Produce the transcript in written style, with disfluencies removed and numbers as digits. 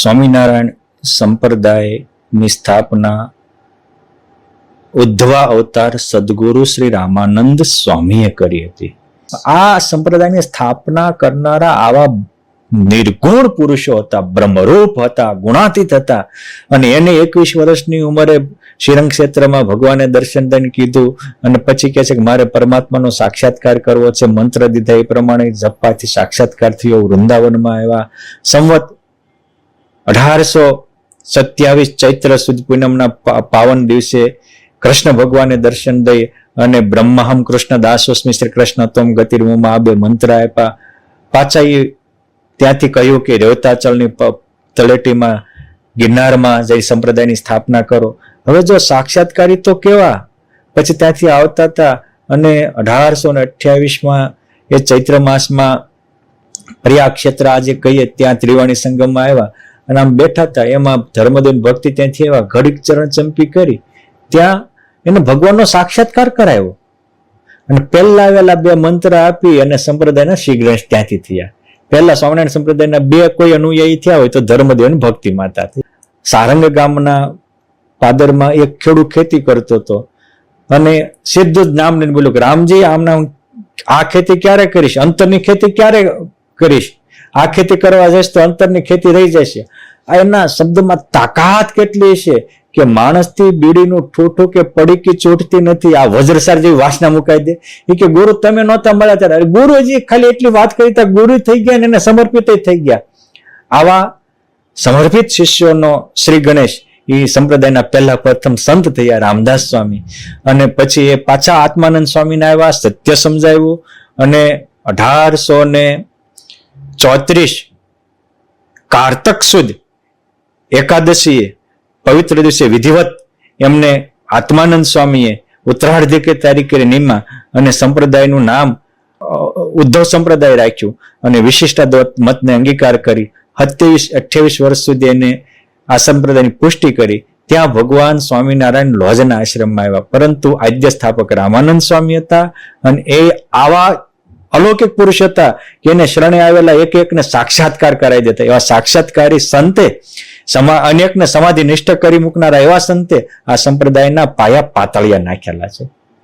સ્વામિનારાયણ સંપ્રદાયની સ્થાપના ઉદ્ધવા અવતાર સદગુરુ શ્રી રામાનંદ સ્વામીએ કરી હતી. આ સંપ્રદાયની સ્થાપના કરનારા આવા નિર્ગુણ પુરુષો હતા, બ્રહ્મરૂપ હતા, ગુણાતીત હતા. અને એને 21 વર્ષની ઉંમરે શ્રીરંગ ક્ષેત્રમાં ભગવાને દર્શન દઈને કીધું અને પછી કહે છે કે મારે પરમાત્માનો સાક્ષાત્કાર કરવો છે. મંત્ર દીધા એ પ્રમાણે જપવાથી સાક્ષાત્કાર થયો. વૃંદાવનમાં આવ્યા. સંવત 1827 ચૈત્ર સુદ પૂનમના પાવન દિવસે કૃષ્ણ ભગવાને દર્શન દઈ અને બ્રહ્મહમ કૃષ્ણ દાસોસ્મિ શ્રી કૃષ્ણ તમ ગતિર્મમાં આ બે મંત્ર આપ્યા. પાછા એ ત્યાંથી કહ્યું કે રેવતાચલની તળેટીમાં ગિરનારમાં જઈ સંપ્રદાયની સ્થાપના કરો. હવે જો સાક્ષાત્કારી તો કેવા પછી ત્યાંથી આવતા હતા. અને 1828માં એ ચૈત્ર માસમાં પ્રયાગ ક્ષેત્ર આજે કહીએ ત્યાં ત્રિવાણી સંગમમાં આવ્યા અને આમ બેઠા હતા. એમાં ધર્મદેવ ભક્તિ ત્યાંથી આવ્યા, ઘડીક ચરણ ચંપી કરી ત્યાં એને ભગવાનનો સાક્ષાત્કાર કરાયો અને પહેલા આવેલા બે મંત્ર આપી અને સંપ્રદાયના શ્રીગણેશ ત્યાંથી થયા. પહેલા સ્વામિનારાયણ સંપ્રદાયના બે કોઈ અનુયાયી થયા હોય તો ધર્મદેવ ભક્તિ માતા. સારંગ ગામના પાદરમાં એક ખેડૂત ખેતી કરતો હતો અને સીધું જ નામ લઈને બોલ્યું કે રામજી આમના આ ખેતી ક્યારે કરીશ, અંતરની ખેતી ક્યારે કરીશ, આ ખેતી કરવા જઈશ તો અંતરની ખેતી રહી જશે. એના શબ્દમાં તાકાત કેટલી છે કે માણસથી બીડીનું ઠોઠું કે પડીકી ચોટતી નથી. આ વજ્રસાર જેવી વાસના મુકાઈ દે. એ કે ગુરુ તમે નહોતા મળ્યા ત્યારે ગુરુજી ખાલી એટલી વાત કરી ત્યાં ગુરુ થઈ ગયા અને એને સમર્પિત થઈ ગયા. આવા સમર્પિત શિષ્યોનો શ્રી ગણેશ એ સંપ્રદાયના પહેલા પ્રથમ સંત થયા રામદાસ સ્વામી. અને પછી એ પાછા આત્માનંદ સ્વામીને આવ્યા, સત્ય સમજાવ્યું અને 1834 કારતક સુદ એકાદશીએ પવિત્ર દિવસે વિધિવત એમને આત્માનંદ સ્વામીએ ઉત્તરાર્ધિક તારીખે નિમા અને સંપ્રદાયનું નામ ઉદ્ધવ સંપ્રદાય રાખ્યું અને વિશિષ્ટાદ્વૈત મતને અંગીકાર કરી 27-28 વર્ષ સુધી એને આ સંપ્રદાયની પુષ્ટિ કરી. ત્યાં ભગવાન સ્વામિનારાયણ લોજના આશ્રમમાં આવ્યા. પરંતુ આદ્ય સ્થાપક રામાનંદ સ્વામી હતા અને એ આવા અલૌકિક પુરુષ હતા કે એને શરણે આવેલા એક એકને સાક્ષાત્કાર કરાવી દેતા. એવા સાક્ષાત્કારી સંતે અનેકને સમાધિ નિષ્ઠ કરી મૂકનારા એવા સંતે આ સંપ્રદાયના પાયા પાતળિયા નાખેલા છે.